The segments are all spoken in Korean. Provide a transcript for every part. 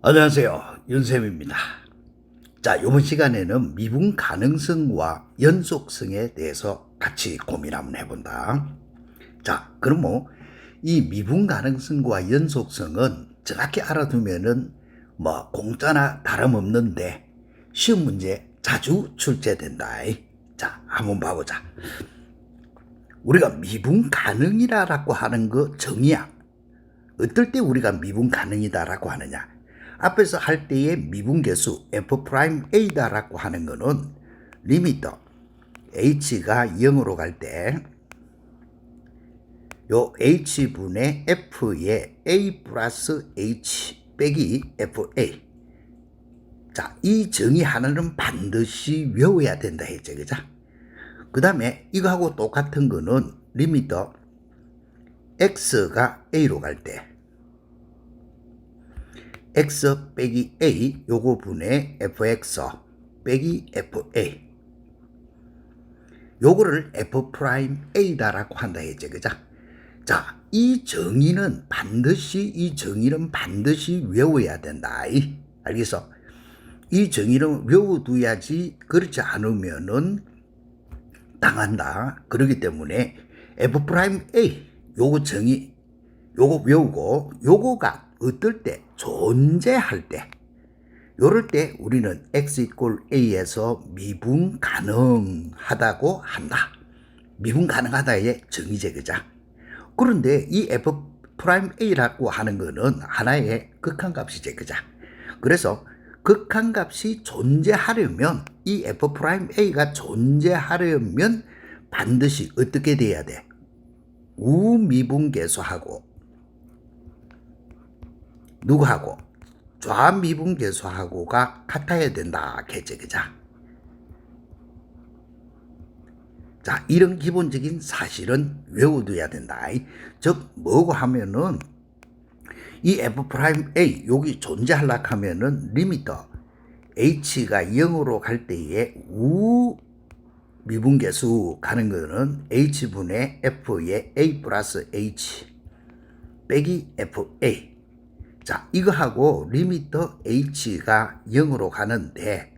안녕하세요. 윤쌤입니다. 자, 이번 시간에는 미분 가능성과 연속성에 대해서 같이 고민 한번 해본다. 자, 그럼 이 미분 가능성과 연속성은 정확히 알아두면은 공짜나 다름없는데 시험 문제 자주 출제된다. 자, 한번 봐보자. 우리가 미분 가능이라고 하는 거 정의야. 어떨 때 우리가 미분 가능이다라고 하느냐? 앞에서 할 때의 미분계수 f'A다라고 하는 거는 리미터 h가 0으로 갈 때 요 h분의 f의 a 플러스 h 빼기 fa. 자, 이 정의 하나는 반드시 외워야 된다 했죠. 그죠? 그 다음에 이거하고 똑같은 거는 리미터 x가 a로 갈 때 x 빼기 a 요거 분의 fx 빼기 fa 요거를 f'A다라고 한다 했죠. 그죠? 자, 이 정의는 반드시 외워야 된다. 알겠어? 이 정의는 외워둬야지 그렇지 않으면은 당한다. 그렇기 때문에 f'A 요거 정의 요거 외우고 요거가 어떨 때 존재할 때 요럴 때 우리는 x 이퀄 a에서 미분 가능하다고 한다. 미분 가능하다의 정의제. 그자. 그런데 이 f'A라고 하는 거는 하나의 극한값이제. 그자. 그래서 극한값이 존재하려면 이 f'A가 존재하려면 반드시 어떻게 돼야 돼? 우미분계수하고 누구하고? 좌미분계수하고가 같아야 된다. 개체. 그자. 자, 이런 기본적인 사실은 외워둬야 된다. 즉 뭐고 하면은 이 f'A 여기 존재하려고 하면은 리미터 h가 0으로 갈 때에 우미분계수 가는 거는 h분의 f의 a 플러스 h 빼기 fa. 자, 이거하고 리미터 h가 0으로 가는데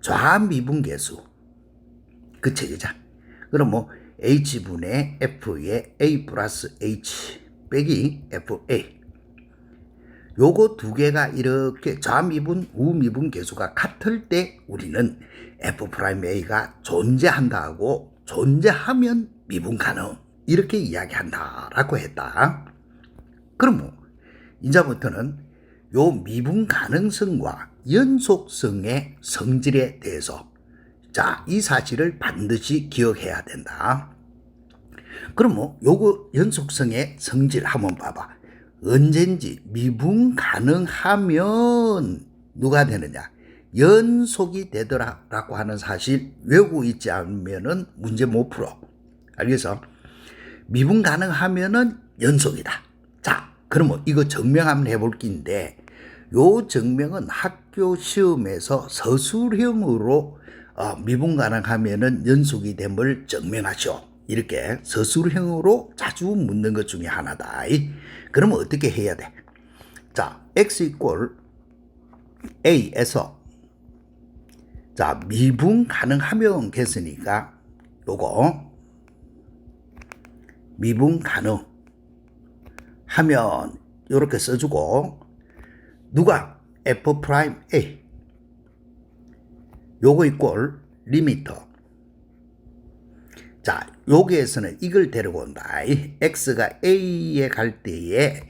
좌미분계수 그치. 그자. 그럼 h분의 f의 a 플러스 h 빼기 fa 요거 두 개가 이렇게 좌미분 우미분 계수가 같을 때 우리는 f'A가 존재한다 하고 존재하면 미분 가능 이렇게 이야기한다라고 했다. 그럼 이제부터는 요 미분 가능성과 연속성의 성질에 대해서 자, 이 사실을 반드시 기억해야 된다. 그럼 요거 연속성의 성질 한번 봐봐. 언젠지 미분 가능하면 누가 되느냐? 연속이 되더라라고 하는 사실 외우고 있지 않으면은 문제 못 풀어. 알겠어? 미분 가능하면은 연속이다. 자, 그러면 이거 증명 한번 해볼 긴데 요 증명은 학교 시험에서 서술형으로 미분 가능하면은 연속이 됨을 증명하시오. 이렇게 서술형으로 자주 묻는 것 중에 하나다. 그러면 어떻게 해야 돼? 자, x 이퀄 a에서 자, 미분 가능하면 했으니까 요거 미분 가능 하면 이렇게 써주고 누가 f'A 요거 이꼴 리미터. 자, 여기에서는 이걸 데리고 온다. x가 a에 갈 때에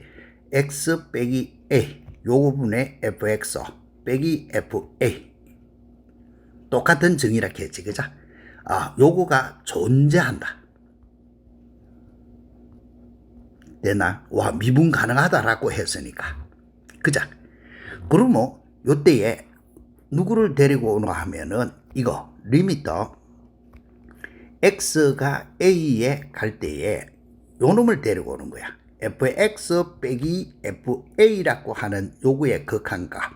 x 빼기 a 요거 분의 fx 빼기 fa 똑같은 정의라 했지. 그자? 요거가 존재한다. 되나? 와, 미분 가능하다라고 했으니까. 그자? 그러면 요때에 누구를 데리고 오나 하면은 이거 리미터 x가 a에 갈 때에 요 놈을 데리고 오는 거야. fx 빼기 fa라고 하는 요거의 극한값.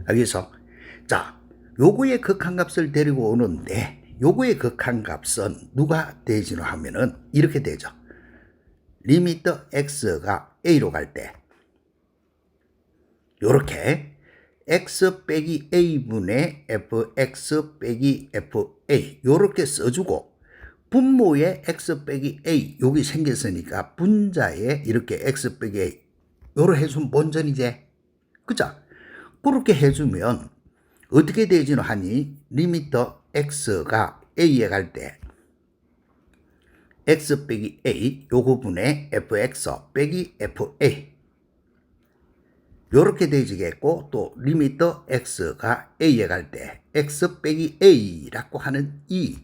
알겠어? 자, 요거의 극한값을 데리고 오는데 요거의 극한값은 누가 되지노 하면은 이렇게 되죠. 리미터 x가 a로 갈 때 요렇게 x 빼기 a분의 fx 빼기 fa 요렇게 써주고 분모에 x 빼기 a 여기 생겼으니까 분자에 이렇게 x 빼기 a 요렇게 해주면 본전이지. 그죠? 그렇게 해주면 어떻게 되지는 하니 리미터 x가 a에 갈 때 x 빼기 a 요거분의 fx 빼기 fa 요렇게 되지겠고 또 리미터 x가 a에 갈 때 x 빼기 a라고 하는 이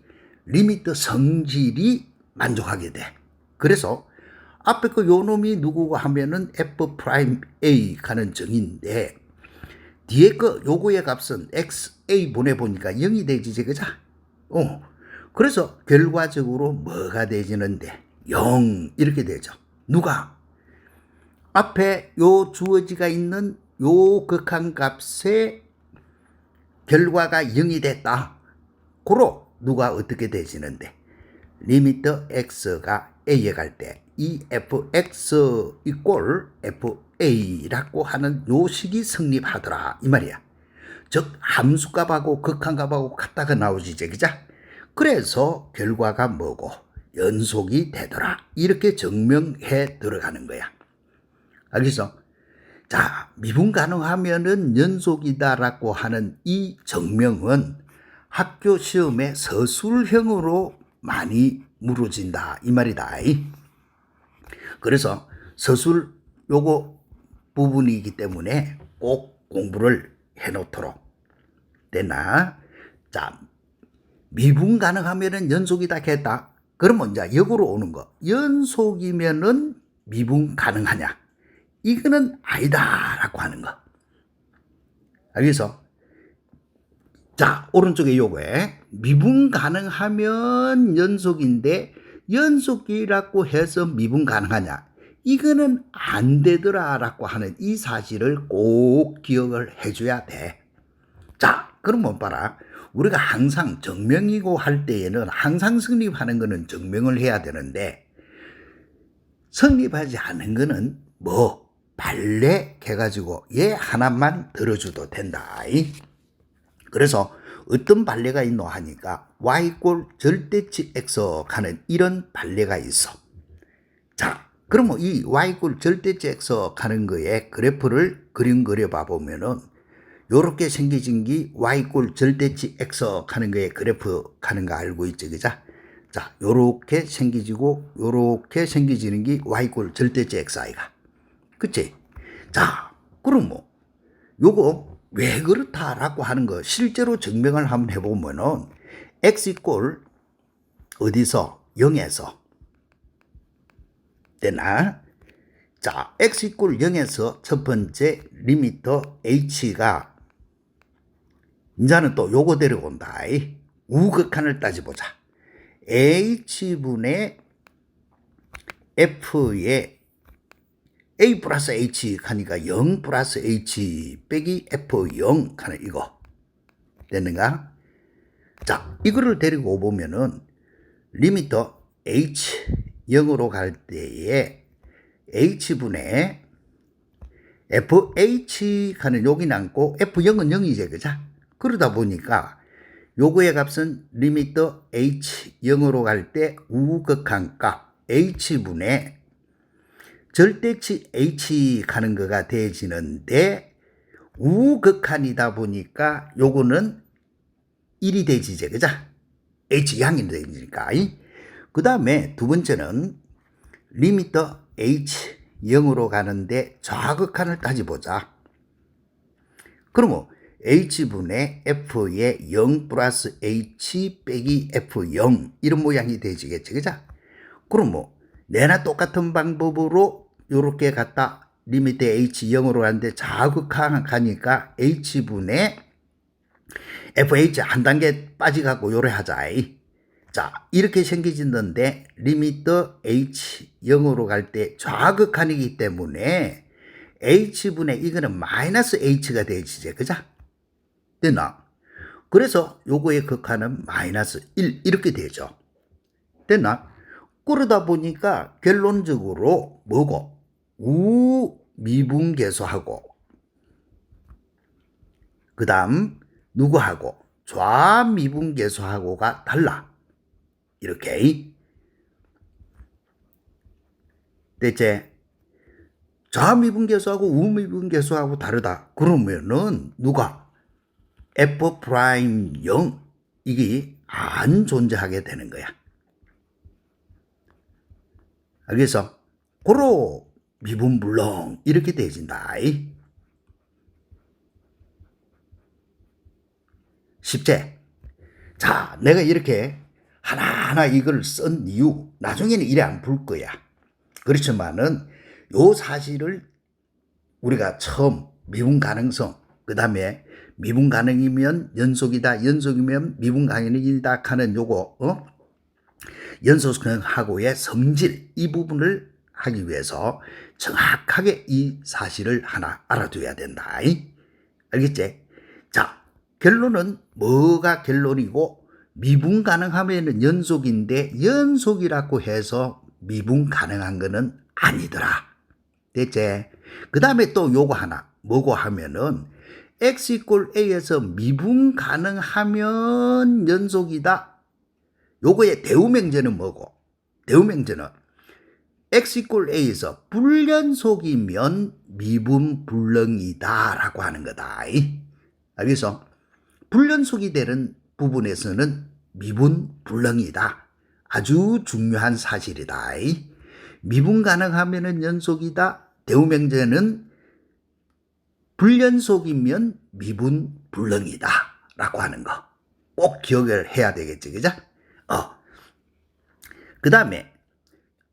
리미터 성질이 만족하게 돼. 그래서 앞에 거 요놈이 누구고 하면은 f 프라임 a 가는 정인데 뒤에 거 요거의 값은 xa 보내보니까 0이 되지 그죠? 그래서 결과적으로 뭐가 되지는데 0 이렇게 되죠. 누가? 앞에 요 주어지가 있는 요 극한값의 결과가 0이 됐다. 고로 누가 어떻게 되지는데 리미터 x가 a에 갈 때 이 fx 이꼴 fa라고 하는 요식이 성립하더라 이 말이야. 즉 함수값하고 극한값하고 같다가 나오지 그죠? 그래서 결과가 뭐고 연속이 되더라 이렇게 증명해 들어가는 거야. 알겠어? 자, 미분 가능하면은 연속이다라고 하는 이 증명은 학교 시험에 서술형으로 많이 물어진다 이 말이다. 그래서 서술 요거 부분이기 때문에 꼭 공부를 해 놓도록 되나? 자, 미분 가능하면은 연속이다 했다. 그러면 이제 역으로 오는 거. 연속이면은 미분 가능하냐? 이거는 아니다라고 하는 거. 알겠어? 자, 오른쪽에 요거에 미분 가능하면 연속인데 연속이라고 해서 미분 가능하냐? 이거는 안 되더라라고 하는 이 사실을 꼭 기억을 해줘야 돼. 자, 그러면 봐라. 우리가 항상 증명이고 할 때에는 항상 성립하는 거는 증명을 해야 되는데 성립하지 않은 거는 뭐 발레 해가지고 얘 하나만 들어줘도 된다. 그래서 어떤 발레가 있노 하니까 y 꼴 절대치 x 하는 이런 발레가 있어. 자, 그러면 이 y 꼴 절대치 x 하는 거에 그래프를 그려봐 보면은 요렇게 생겨진 게 y 꼴 절대치 x 하는 거에 그래프 가는 거 알고 있지 그죠? 자, 요렇게 생기지고 요렇게 생기지는 게 y 꼴 절대치 xi가. 그치? 자, 그럼 뭐 요거 왜 그렇다라고 하는 거 실제로 증명을 한번 해보면은 x 이꼴 어디서 0에서 되나? 자, x 이꼴 0에서 첫 번째 리미터 h가 이제는 또 요거 데려온다. 우극한을 따져보자. h분의 f의 a 플러스 h 하니까 0 플러스 h 빼기 f0 하는 이거 됐는가? 자, 이거를 데리고 보면은 리미터 h 0으로 갈 때에 h분의 fh 하는 여기 남고 f0은 0이지 그죠? 그러다 보니까 요거의 값은 리미터 h 0으로 갈 때 우극한 값 h분의 절대치 h 가는 거가 되지는데 우극한이다 보니까 요거는 1이 되지제 그죠? h 양이 되니까. 그 다음에 두 번째는 리미터 h 0으로 가는데 좌극한을 따져보자. 그러면 h분의 f의 0 플러스 h 빼기 f0 이런 모양이 되지겠지 그죠? 그럼 뭐 내나 똑같은 방법으로 요렇게 갖다 리미트 h 0으로 가는데 좌극한 가니까 h분의 fh 한 단계 빠지갖고 요래 하자. 자, 이렇게 생기지는데 리미터 h 0으로 갈 때 좌극한이기 때문에 h분의 이거는 마이너스 h가 되지제 그죠? 됐나? 그래서 요거의 극한은 마이너스 1 이렇게 되죠. 됐나? 그러다 보니까 결론적으로 뭐고? 우미분계수하고 그 다음 누구하고? 좌미분계수하고가 달라. 이렇게. 됐지? 좌미분계수하고 우미분계수하고 다르다. 그러면은 누가? F'0 이게 안 존재하게 되는 거야. 알겠어? 고로 미분불능 이렇게 되어진다. 쉽지? 자, 내가 이렇게 하나하나 이걸 쓴 이유 나중에는 이래 안 풀 거야. 그렇지만은 요 사실을 우리가 처음 미분 가능성, 그 다음에 미분 가능이면 연속이다, 연속이면 미분 가능이다 하는 요거 연속하고의 성질 이 부분을 하기 위해서 정확하게 이 사실을 하나 알아둬야 된다. 알겠지? 자, 결론은 뭐가 결론이고 미분 가능하면 연속인데 연속이라고 해서 미분 가능한 거는 아니더라. 됐지? 그 다음에 또 요거 하나 뭐고 하면은 x 이꼴 a에서 미분 가능하면 연속이다. 요거의 대우명제는 뭐고? 대우명제는 x 이꼴 a에서 불연속이면 미분불능이다 라고 하는 거다. 알겠어? 불연속이 되는 부분에서는 미분불능이다. 아주 중요한 사실이다. 미분 가능하면 연속이다. 대우명제는 불연속이면 미분불능이다 라고 하는 거 꼭 기억을 해야 되겠지. 그죠? 그 다음에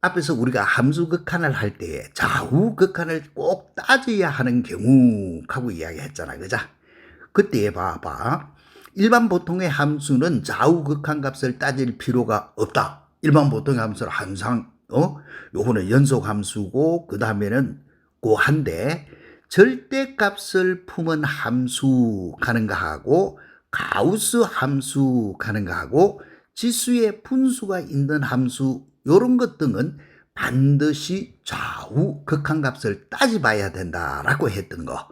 앞에서 우리가 함수 극한을 할 때 좌우 극한을 꼭 따져야 하는 경우하고 이야기했잖아. 그죠? 그때 봐봐. 일반 보통의 함수는 좌우 극한 값을 따질 필요가 없다. 일반 보통의 함수는 항상 요거는 연속 함수고 그 다음에는 고한데 절대값을 품은 함수 가는 거하고 가우스 함수 가는 거하고 지수의 분수가 있는 함수 요런 것 등은 반드시 좌우 극한값을 따져봐야 된다라고 했던 거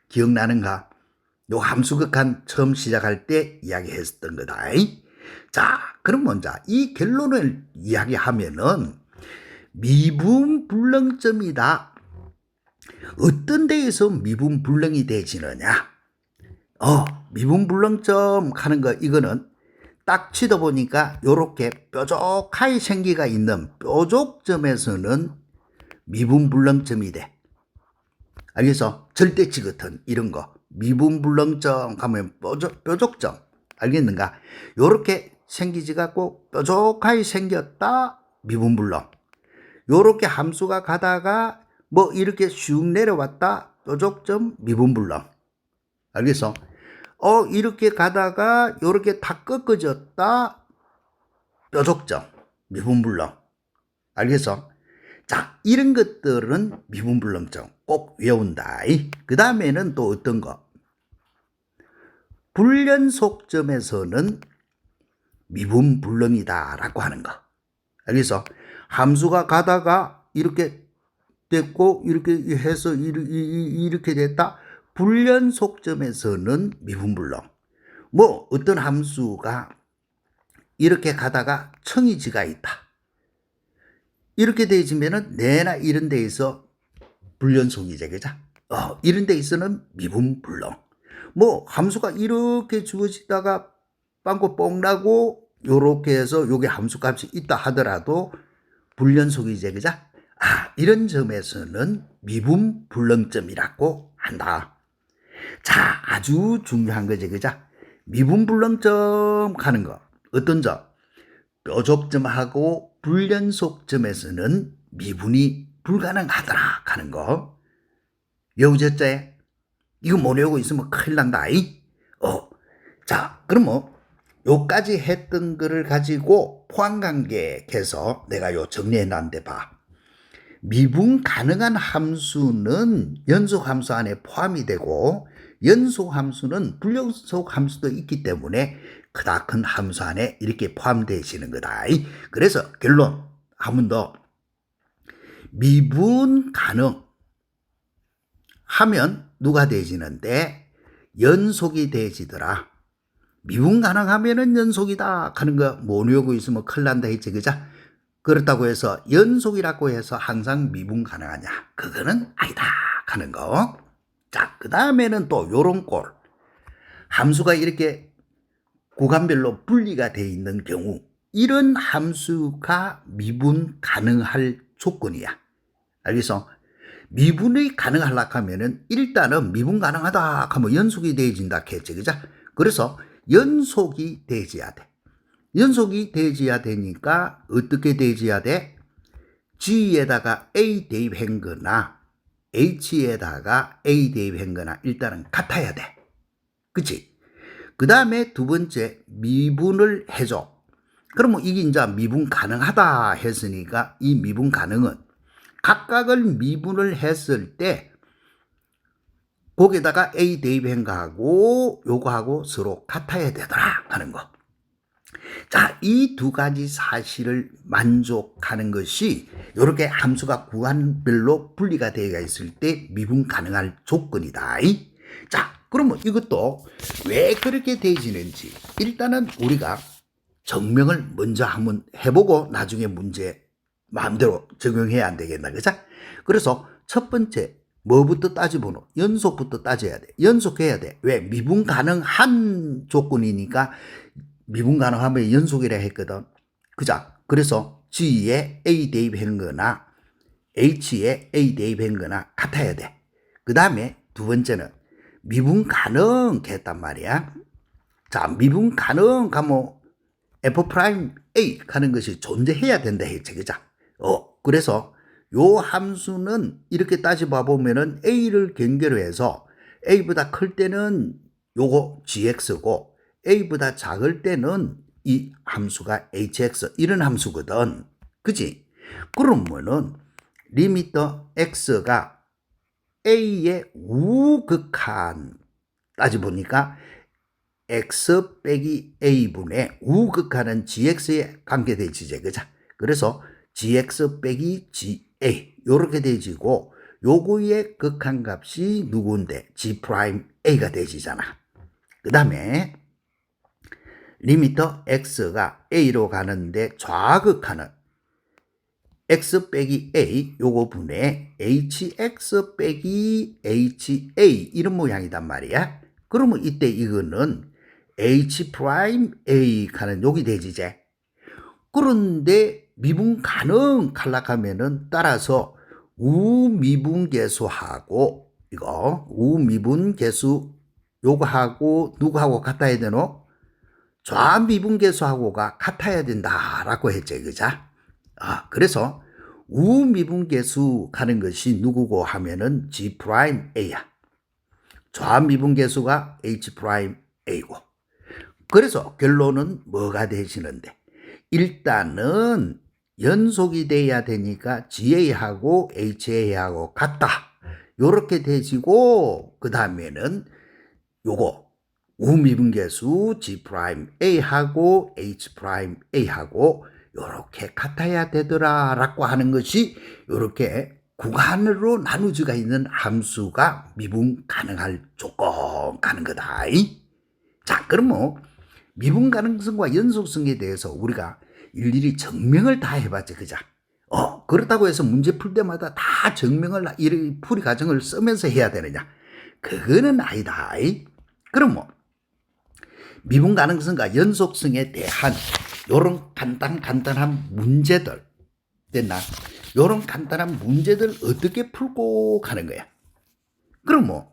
기억나는가? 요 함수 극한 처음 시작할 때 이야기했었던 거다. 자, 그럼 먼저 이 결론을 이야기하면은 미분불능점이다. 어떤 데에서 미분불능이 되지느냐? 미분불능점 하는 거 이거는 딱 치다 보니까 요렇게 뾰족하게 생기가 있는 뾰족점에서는 미분불능점이 돼. 알겠어? 절대치 같은 이런 거 미분불능점 하면 뾰족점 알겠는가? 요렇게 생기지 갖고 뾰족하게 생겼다 미분불능. 요렇게 함수가 가다가 뭐 이렇게 슉 내려왔다 뾰족점 미분불능. 알겠어? 이렇게 가다가 요렇게 다 꺾어졌다 뾰족점 미분불능. 알겠어? 자, 이런 것들은 미분불능점 꼭 외운다. 그 다음에는 또 어떤 거? 불연속점에서는 미분불능이다 라고 하는 거. 알겠어? 함수가 가다가 이렇게 됐고 이렇게 해서 이렇게 됐다. 불연속점에서는 미분불능. 뭐 어떤 함수가 이렇게 가다가 청이지가 있다. 이렇게 되어지면은 내나 이런 데에서 불연속이지, 그죠? 이런 데에서는 미분불능. 뭐 함수가 이렇게 주어지다가 빵꾸 뻥 나고 요렇게 해서 요게 함수값이 있다 하더라도 불연속이지, 그죠? 이런 점에서는 미분불능점이라고 한다. 자, 아주 중요한 거지, 그죠? 미분불능점 하는 거 어떤 점? 뾰족점하고 불연속점에서는 미분이 불가능하더라 하는 거. 외우셨지? 이거 못 외우고 있으면 큰일 난다. 자, 그럼 뭐 요까지 했던 거를 가지고 포함관계해서 내가 요 정리해 놨는데 봐. 미분 가능한 함수는 연속 함수 안에 포함이 되고 연속 함수는 불연속 함수도 있기 때문에 그다 큰 함수 안에 이렇게 포함되시는 거다. 그래서 결론 한 번 더. 미분 가능 하면 누가 되지는데 연속이 되지더라. 미분 가능하면은 연속이다 하는 거 모르고 있으면 큰일 난다 했지, 그죠? 그렇다고 해서 연속이라고 해서 항상 미분 가능하냐? 그거는 아니다 하는 거. 자, 그 다음에는 또 요런 꼴. 함수가 이렇게 구간별로 분리가 되어 있는 경우, 이런 함수가 미분 가능할 조건이야. 알겠어? 미분이 가능하려고 하면은 일단은 미분 가능하다 하면 연속이 되어진다 했지, 그죠? 그래서 연속이 되어야 돼. 연속이 되어야 되니까 어떻게 되어야 돼? G에다가 A 대입한 거나 H에다가 A 대입한 거나 일단은 같아야 돼. 그치? 그 다음에 두 번째 미분을 해줘. 그러면 이게 이제 미분 가능하다 했으니까 이 미분 가능은 각각을 미분을 했을 때 거기에다가 A 대입한 거하고 요거하고 서로 같아야 되더라 하는 거. 자, 이 두 가지 사실을 만족하는 것이 이렇게 함수가 구간별로 분리가 되어 있을 때 미분 가능할 조건이다. 자, 그러면 이것도 왜 그렇게 되어지는지 일단은 우리가 증명을 먼저 한번 해보고 나중에 문제 마음대로 적용해야 안 되겠나, 그죠? 그래서 첫 번째 뭐부터 따져보노? 연속부터 따져야 돼. 연속해야 돼. 왜? 미분 가능한 조건이니까 미분 가능하면 연속이라 했거든. 그죠? 그래서 G에 A 대입한 거나 H에 A 대입한 거나 같아야 돼. 그 다음에 두 번째는 미분 가능했단 말이야. 자, 미분 가능하면 F 프라임 A 하는 것이 존재해야 된다 했지, 그죠? 그래서 요 함수는 이렇게 따져봐 보면은 A를 경계로 해서 A보다 클 때는 요거 GX고 A보다 작을 때는 이 함수가 HX 이런 함수거든. 그지? 그러면은 리미터 X가 A의 우극한 따져보니까 X 빼기 A분의 우극한은 GX에 관계되지제, 그죠? 그래서 GX 빼기 GA 요렇게 되지고 요거의 극한값이 누구인데 G 프라임 A가 되지잖아. 그 다음에 리미터 X가 A로 가는데 좌극한은 X 빼기 A 요거 분의 HX 빼기 HA 이런 모양이단 말이야. 그러면 이때 이거는 H 프라임 A 가는 여기 되지제. 그런데 미분 가능 칼락하면은 따라서 우미분계수하고 이거 우미분계수 요거하고 누구하고 같아야 되노? 좌미분계수하고가 같아야 된다라고 했죠, 그자? 그래서 우미분계수 가는 것이 누구고 하면은 G 프라임 A야. 좌미분계수가 H 프라임 A고. 그래서 결론은 뭐가 되시는데? 일단은 연속이 돼야 되니까 GA하고 HA하고 같다. 요렇게 되지고 그 다음에는 요거 우미분계수 G'A하고 H'A하고 요렇게 같아야 되더라 라고 하는 것이 요렇게 구간으로 나누어져 있는 함수가 미분 가능할 조건 가는 거다. 자, 그럼 뭐 미분 가능성과 연속성에 대해서 우리가 일일이 증명을 다 해봤지, 그자? 그렇다고 해서 문제 풀 때마다 다 증명을, 이 풀이 과정을 쓰면서 해야 되느냐? 그거는 아니다. 그럼 뭐, 미분 가능성과 연속성에 대한 요런 간단한 문제들, 됐나? 요런 간단한 문제들 어떻게 풀고 가는 거야? 그럼 뭐,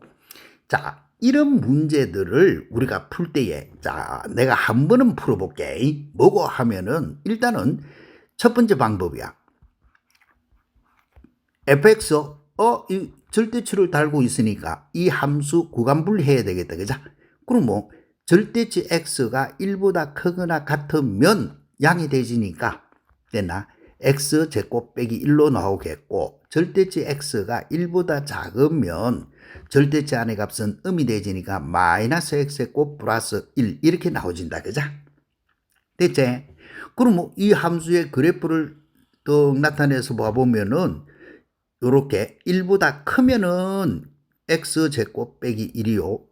자, 이런 문제들을 우리가 풀 때에 자 내가 한 번은 풀어볼게. 뭐고 하면은 일단은 첫 번째 방법이야. fx 이 절대치를 달고 있으니까 이 함수 구간분리해야 되겠다, 그죠? 그럼 뭐 절대치 x가 1보다 크거나 같으면 양이 되지니까 됐나? x제곱 빼기 1로 나오겠고 절대치 x가 1보다 작으면 절대치 안의 값은 음이 되지니까 마이너스 x제곱 플러스 1 이렇게 나오진다, 그죠? 됐지? 그럼 뭐 이 함수의 그래프를 또 나타내서 봐보면은 요렇게 1보다 크면은 x제곱 빼기 1이요.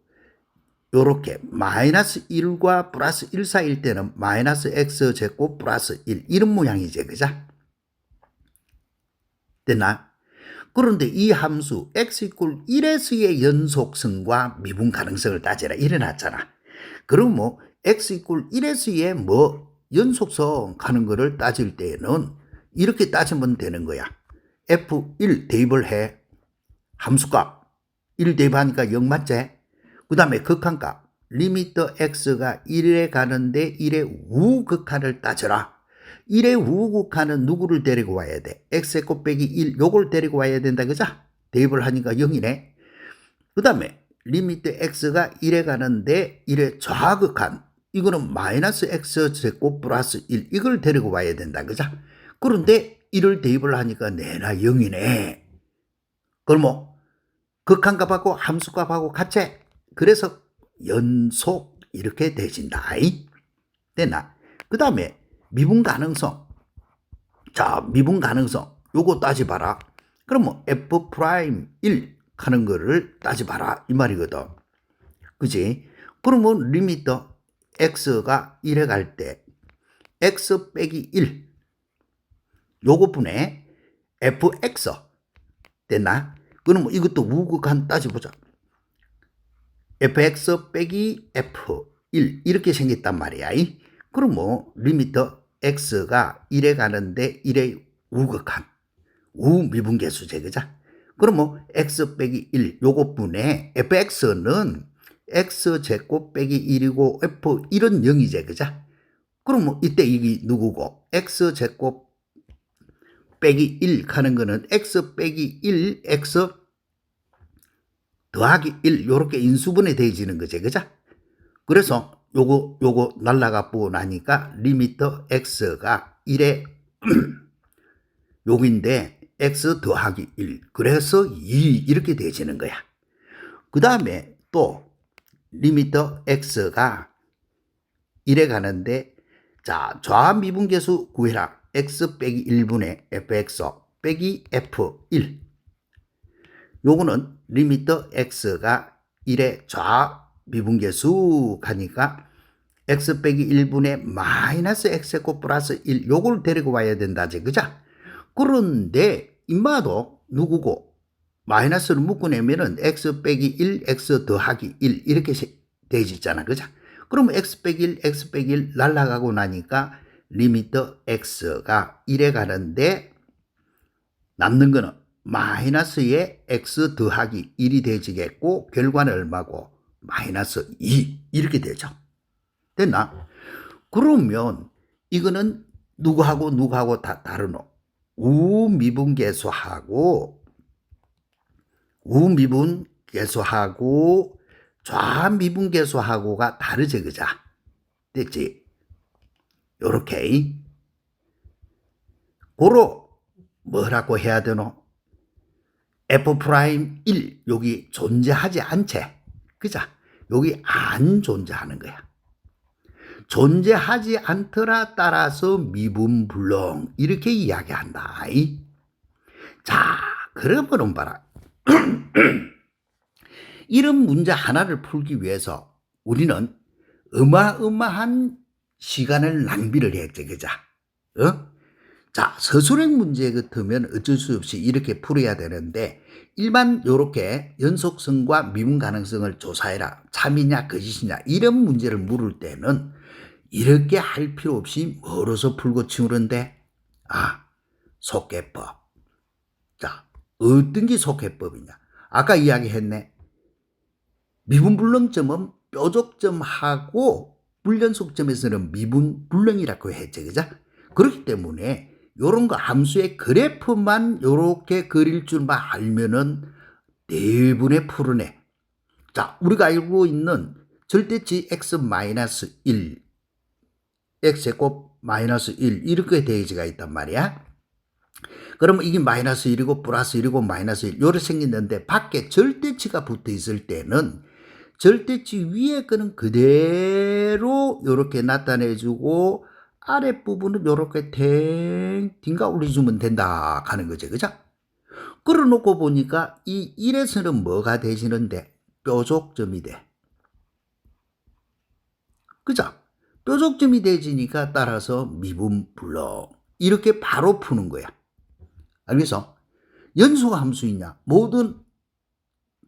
요렇게 마이너스 1과 플러스 1 사이일 때는 마이너스 x제곱 플러스 1 이런 모양이지, 그죠? 됐나? 그런데 이 함수 x 이퀄 1에서의 연속성과 미분 가능성을 따지라 이래놨잖아. 그럼 뭐 x 이퀄 1에서의 뭐 연속성 하는 거를 따질 때는 이렇게 따지면 되는 거야. f1 대입을 해. 함수값 1 대입하니까 0 맞지? 그 다음에 극한값 리미터 x가 1에 가는데 1의 우극한을 따져라. 1의 우극한은 누구를 데리고 와야 돼? x제곱 빼기 1 요걸 데리고 와야 된다, 그죠? 대입을 하니까 0이네. 그 다음에 리미터 x가 1에 가는데 1의 좌극한 이거는 마이너스 x제곱 플러스 1 이걸 데리고 와야 된다, 그죠? 그런데 1을 대입을 하니까 내나 0이네. 그럼 뭐 극한값하고 함수값하고 같이 그래서 연속 이렇게 되진다. 됐나? 그 다음에 미분 가능성. 자, 미분 가능성 요거 따져봐라. 그럼 뭐 f 프라임 1 하는 거를 따져봐라 이 말이거든. 그지? 그러면 리미터 x가 1에 갈 때 x 빼기 1 요거분에 fx 됐나? 그럼 이것도 우극한 따져보자. fx 빼기 f1 이렇게 생겼단 말이야. 그럼 뭐 리미터 x가 1에 가는데 1의 우극한 우미분계수제, 그죠? 그럼 뭐 x 빼기 1 요것분에 fx는 x제곱 빼기 1이고 f1은 0이제, 그죠? 그럼 뭐 이때 이게 누구고 x제곱 빼기 1 하는 거는 x 빼기 1 x 더하기 1 요렇게 인수분해 되어지는 거지, 그죠? 그래서 요거 날라가 보고 나니까 리미터 x가 1에 요긴데 x 더하기 1 그래서 2 이렇게 되어지는 거야. 그 다음에 또 리미터 x가 1에 가는데 자 좌미분계수 구해라. x 빼기 1분의 fx 빼기 f1 요거는 리미터 x가 1의 좌미분계수 가니까 x 빼기 1분의 마이너스 x제곱 플러스 1 요걸 데리고 와야 된다지, 그죠? 그런데 인마도 누구고 마이너스를 묶어내면은 x 빼기 1 x 더하기 1 이렇게 되어있잖아, 그죠? 그럼 x 빼기 1 x 빼기 1 날라가고 나니까 리미터 x가 1에 가는데 남는 거는 마이너스의 x 더하기 1이 되지겠고 결과는 얼마고 마이너스 2 이렇게 되죠. 됐나? 그러면 이거는 누구하고 다 다르노? 우미분계수하고 좌미분계수하고가 다르지, 그자? 됐지? 요렇게 고로 뭐라고 해야 되노? f'1 여기 존재하지 않지, 그자? 여기 안 존재하는 거야. 존재하지 않더라 따라서 미분불능 이렇게 이야기한다. 자, 그러면 봐라. 이런 문제 하나를 풀기 위해서 우리는 어마어마한 시간을 낭비를 했지, 그자? 자, 서술형 문제 같으면 어쩔 수 없이 이렇게 풀어야 되는데 일반 요렇게 연속성과 미분 가능성을 조사해라. 참이냐 거짓이냐 이런 문제를 물을 때는 이렇게 할 필요 없이 멀어서 풀고 치우는데 속개법. 자, 어떤 게 속개법이냐? 아까 이야기했네. 미분불능점은 뾰족점하고 불연속점에서는 미분불능이라고 했죠, 그죠? 그렇기 때문에 요런 거 함수의 그래프만 요렇게 그릴 줄만 알면은 대부분의 풀어내. 자, 우리가 알고 있는 절대치 x-1 x제곱 마이너스 1 이렇게 대지가 있단 말이야. 그러면 이게 마이너스 1이고 플러스 1이고 마이너스 1 요렇게 생겼는데 밖에 절대치가 붙어 있을 때는 절대치 위에 거는 그대로 요렇게 나타내주고 아랫부분은 요렇게 딩가 올려주면 된다 하는 거죠, 그죠? 끌어놓고 보니까 이 1에서는 뭐가 되시는데 뾰족점이 돼. 그죠? 뾰족점이 되지니까 따라서 미분불능. 이렇게 바로 푸는 거야. 알겠어? 연속 함수이냐? 모든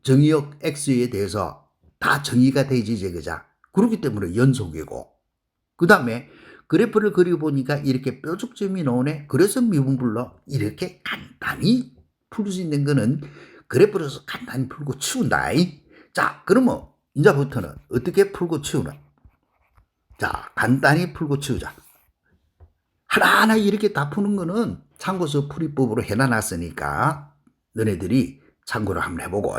정의역 x에 대해서 다 정의가 되지, 그자? 그렇기 때문에 연속이고. 그 다음에 그래프를 그려보니까 이렇게 뾰족점이 나오네. 그래서 미분불능. 이렇게 간단히 풀 수 있는 거는 그래프로서 간단히 풀고 치운다. 자, 그러면 이제부터는 어떻게 풀고 치우나? 자, 간단히 풀고 치우자. 하나하나 이렇게 다 푸는 거는 참고서 풀이법으로 해놔놨으니까 너네들이 참고를 한번 해보고.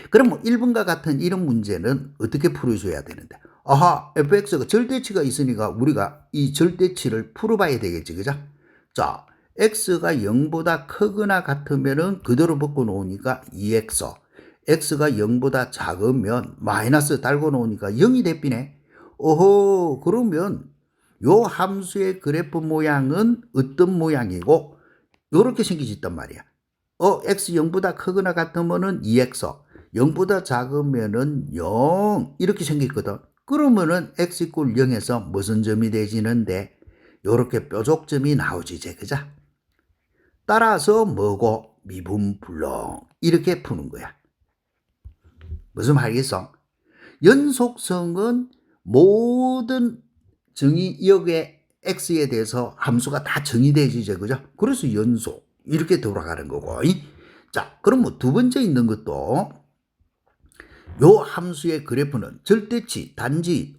그럼 뭐 1번과 같은 이런 문제는 어떻게 풀어줘야 되는데? 아하, fx가 절대치가 있으니까 우리가 이 절대치를 풀어봐야 되겠지, 그죠? 자, x가 0보다 크거나 같으면은 그대로 벗고 놓으니까 2x. x가 0보다 작으면 마이너스 달고 놓으니까 0이 돼비네. 오호, 그러면 요 함수의 그래프 모양은 어떤 모양이고 요렇게 생기지 있단 말이야. x 0보다 크거나 같으면은 2x, 0보다 작으면은 0 이렇게 생겼거든. 그러면은 x 이꼴 0에서 무슨 점이 되지는데 요렇게 뾰족점이 나오지, 그자? 따라서 뭐고 미분불능 이렇게 푸는 거야. 무슨 말이겠어? 연속성은 모든 정의역의 x에 대해서 함수가 다 정의되지, 그죠? 그래서 연속 이렇게 돌아가는 거고. 자, 그럼 뭐 두 번째 있는 것도 요 함수의 그래프는 절대치, 단지,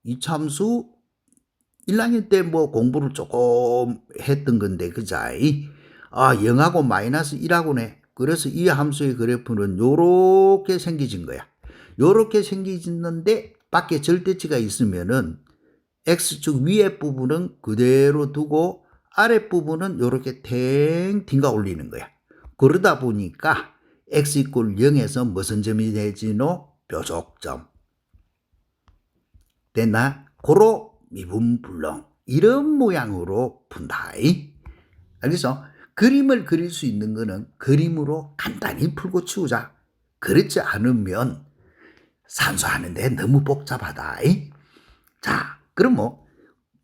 이차함수 1학년 때 뭐 공부를 조금 했던 건데, 그자? 0하고 마이너스 1하고네. 그래서 이 함수의 그래프는 요렇게 생기진 거야. 요렇게 생기는데 밖에 절대치가 있으면은 x축 위에 부분은 그대로 두고 아래 부분은 요렇게 탱 올리는 거야. 그러다 보니까 x 이꼴 0에서 무슨 점이 되지노? 뾰족점. 됐나? 고로 미분불능. 이런 모양으로 푼다. 알겠어? 그림을 그릴 수 있는 거는 그림으로 간단히 풀고 치우자. 그렇지 않으면 산수하는데 너무 복잡하다. 자, 그럼 뭐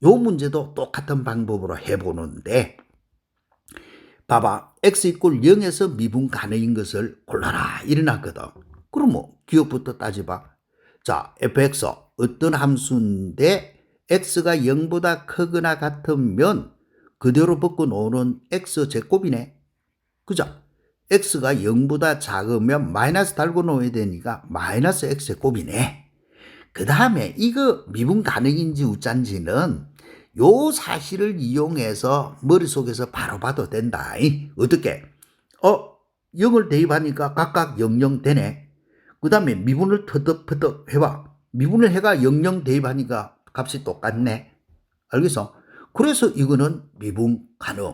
요 문제도 똑같은 방법으로 해보는데 봐봐. x 이꼴 0에서 미분 가능인 것을 골라라 이래놨거든. 그럼 뭐 기억부터 따져봐. 자, fx 어떤 함수인데 x가 0보다 크거나 같으면 그대로 벗고 놓는 x제곱이네. 그죠? x가 0보다 작으면 마이너스 달고 놓아야 되니까 마이너스 x제곱이네. 그 다음에 이거 미분 가능인지 우짠지는 요 사실을 이용해서 머릿속에서 바로 봐도 된다. 어떻게? 0을 대입하니까 각각 00 되네. 그 다음에 미분을 터득 해봐. 미분을 해가 00 대입하니까 값이 똑같네. 알겠어? 그래서 이거는 미분 가능.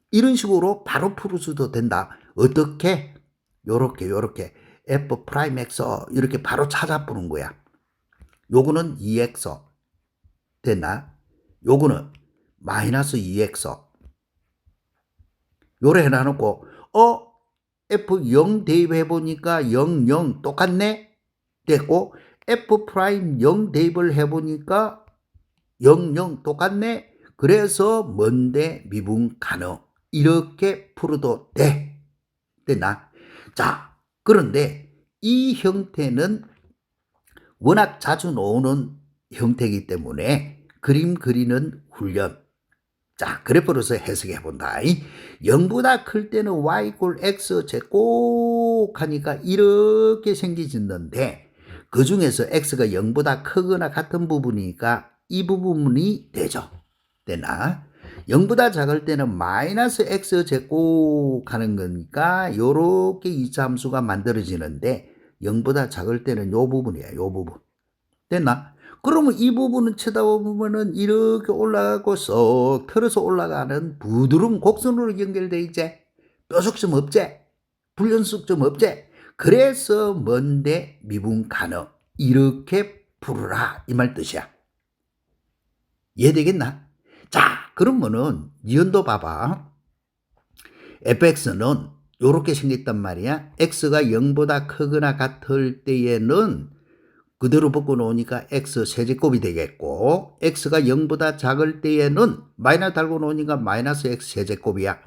이런 식으로 바로 풀 수도 된다. 어떻게? 요렇게 f 프라임 x 이렇게 바로 찾아 푸는 거야. 요거는 2x 됐나? 요거는 마이너스 2x 요래 해놔놓고 f0 대입해 보니까 0, 0 똑같네? 됐고 f 프라임 0 대입을 해보니까 0, 0 똑같네? 그래서 뭔데 미분 가능 이렇게 풀어도 돼. 됐나? 자, 그런데 이 형태는 워낙 자주 나오는 형태이기 때문에 그림 그리는 훈련. 자, 그래프로서 해석해 본다. 0보다 클 때는 y 이꼴 x 제곱 하니까 이렇게 생기는데 그 중에서 x가 0보다 크거나 같은 부분이니까 이 부분이 되죠. 되나? 0보다 작을 때는 마이너스 x 제곱 하는 거니까 요렇게 이차함수가 만들어지는데 0보다 작을 때는 요 부분이야. 요 부분. 됐나? 그러면 이 부분은 쳐다보면은 이렇게 올라가고 쏙 틀어서 올라가는 부드러운 곡선으로 연결돼 있지. 뾰족점 없지. 불연속점 없지. 그래서 뭔데 미분 가능. 이렇게 풀어라. 이 말 뜻이야. 이해되겠나? 자, 그러면은 니은도 봐봐. fx는 요렇게 생겼단 말이야. x가 0보다 크거나 같을 때에는 그대로 벗고 놓으니까 x 세제곱이 되겠고 x가 0보다 작을 때에는 마이너스 달고 놓으니까 마이너스 x 세제곱이야.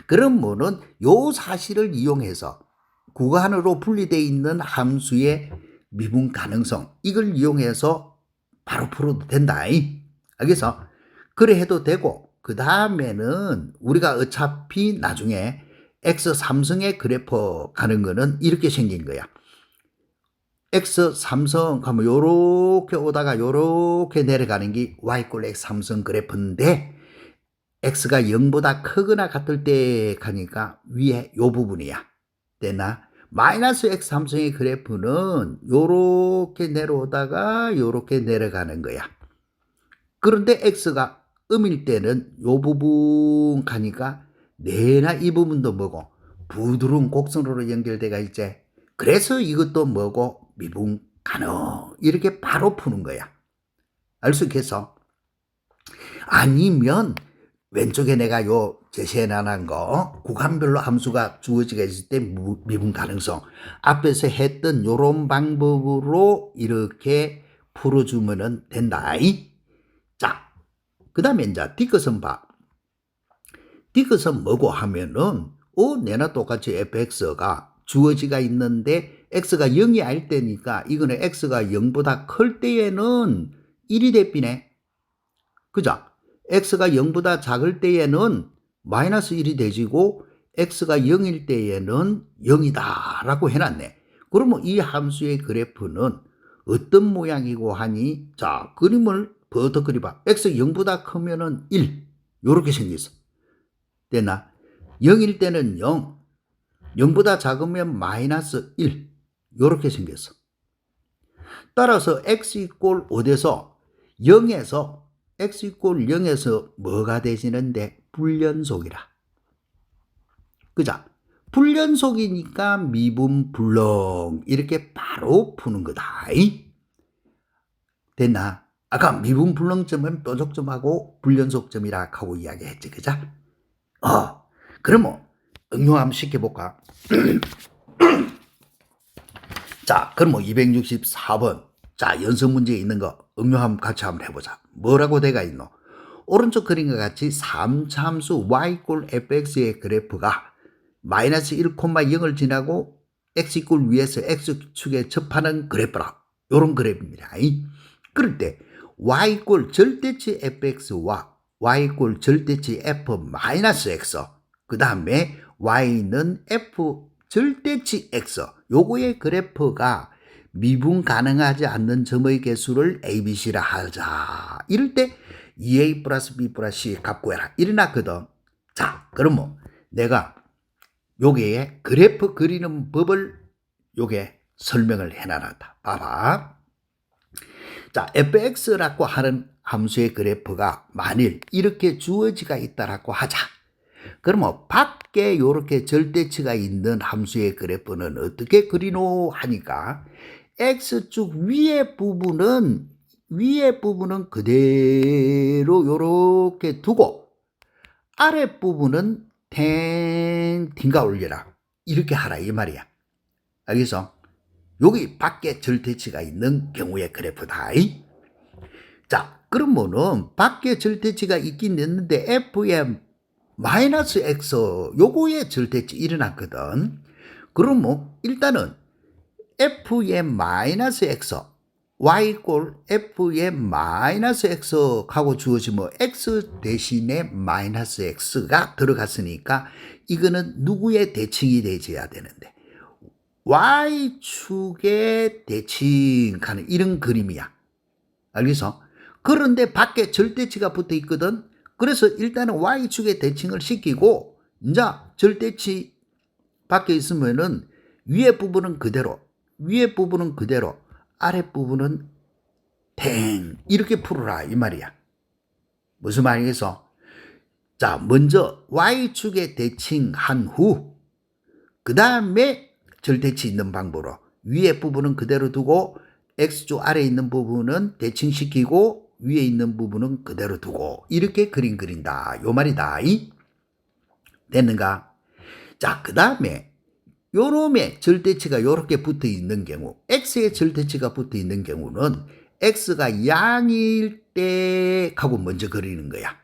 그러면은 요 사실을 이용해서 구간으로 분리되어 있는 함수의 미분 가능성 이걸 이용해서 바로 풀어도 된다. 알겠어? 그래 해도 되고 그 다음에는 우리가 어차피 나중에 x 삼성의 그래프 가는 거는 이렇게 생긴 거야. x 삼성 하면 요렇게 오다가 요렇게 내려가는 게 y 꼴 x 삼성 그래프인데 x가 0보다 크거나 같을 때 가니까 위에 요 부분이야. 됐나? 마이너스 x 삼성의 그래프는 요렇게 내려오다가 요렇게 내려가는 거야. 그런데 x가 음일 때는 요 부분 가니까 내나 이 부분도 뭐고 부드러운 곡선으로 연결돼가 있지. 그래서 이것도 뭐고 미분 가능 이렇게 바로 푸는 거야. 알 수 있겠어? 아니면 왼쪽에 내가 요 제시해놓은 거 구간별로 함수가 주어지게 있을 때 미분 가능성 앞에서 했던 요런 방법으로 이렇게 풀어주면 된다. 자, 그 다음에 이제 D것은 봐. D것은 뭐고 하면은 내나 똑같이 fx가 주어지가 있는데 x가 0이 아닐 때니까 이거는 x가 0보다 클 때에는 1이 되비네. 그죠? x가 0보다 작을 때에는 마이너스 1이 되지고 x가 0일 때에는 0이다 라고 해놨네. 그러면 이 함수의 그래프는 어떤 모양이고 하니 자 그림을 더 그려봐. x 0보다 크면은 1 요렇게 생겼어. 됐나? 0일 때는 0 0보다 작으면 마이너스 1 요렇게 생겼어. 따라서 x 이꼴 5에서 0에서 x 이꼴 0에서 뭐가 되시는데 불연속이라. 그죠? 불연속이니까 미분 불능 이렇게 바로 푸는 거다. 됐나? 아까 미분 불능점은 뾰족점하고 불연속점이라 하고 이야기했지. 그죠? 그러면 응용 한번 시켜볼까? 자, 그럼 264번. 자, 연습 문제에 있는 거 응용 한번 같이 한번 해보자. 뭐라고 돼가 있노? 오른쪽 그림과 같이 3차함수 y 꼴 fx의 그래프가 마이너스 1,0을 지나고 x 꼴 위에서 x축에 접하는 그래프라. 요런 그래프입니다. 그럴 때 y 꼴 절대치 fx와 y 꼴 절대치 f 마이너스 x 그 다음에 y는 f 절대치 x 요거의 그래프가 미분 가능하지 않는 점의 개수를 ABC라 하자. 이럴 때 2A 플러스 B 플러스 C 값 구해라. 이래 놨거든. 자, 그러면 내가 요게 그래프 그리는 법을 요게 설명을 해놔놨다. 봐봐. 자, fx라고 하는 함수의 그래프가 만일 이렇게 주어지가 있다라고 하자. 그러면 밖에 요렇게 절대치가 있는 함수의 그래프는 어떻게 그리노 하니까 x축 위에 부분은 그대로 요렇게 두고 아랫부분은 탱 올려라. 이렇게 하라 이 말이야. 알겠어? 여기 밖에 절대치가 있는 경우의 그래프다. 자, 그러면은 밖에 절대치가 있긴 있는데 f의 마이너스 x 요거의 절대치 일어났거든. 그러면 일단은 f의 마이너스 x y 꼴 f의 마이너스 x 하고 주어지면 x 대신에 마이너스 x가 들어갔으니까 이거는 누구의 대칭이 되어야 되는데 y축의 대칭하는 이런 그림이야. 알겠어? 그런데 밖에 절대치가 붙어 있거든. 그래서 일단은 y축의 대칭을 시키고 이제 절대치 밖에 있으면은 위에 부분은 그대로 아랫부분은 탱 이렇게 풀어라 이 말이야. 무슨 말이겠어? 자, 먼저 y축의 대칭한 후 그 다음에 절대치 있는 방법으로 위에 부분은 그대로 두고 x축 아래에 있는 부분은 대칭시키고 위에 있는 부분은 그대로 두고 이렇게 그림 그린다 요 말이다. 됐는가? 자, 그 다음에 요놈의 절대치가 요렇게 붙어 있는 경우, x의 절대치가 붙어 있는 경우는 x가 양일 때 하고 먼저 그리는 거야.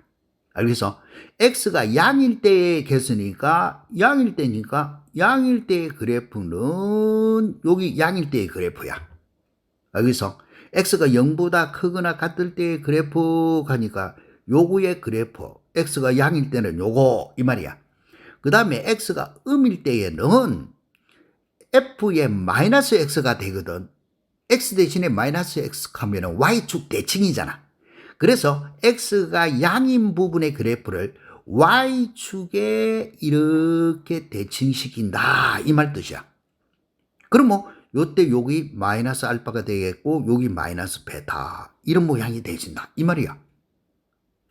알겠어? x가 양일 때에 ges으니까 양일 때의 그래프는 여기 양일 때의 그래프야. 알겠어? x가 0보다 크거나 같을 때의 그래프 가니까 요거의 그래프, x가 양일 때는 요거 이 말이야. 그 다음에 x가 음일 때에는 f의 마이너스 x가 되거든. x 대신에 마이너스 x 하면은 y축 대칭이잖아. 그래서 x가 양인 부분의 그래프를 y축에 이렇게 대칭시킨다 이 말 뜻이야. 그럼 뭐 요때 여기 마이너스 알파가 되겠고 여기 마이너스 베타 이런 모양이 되진다 이 말이야.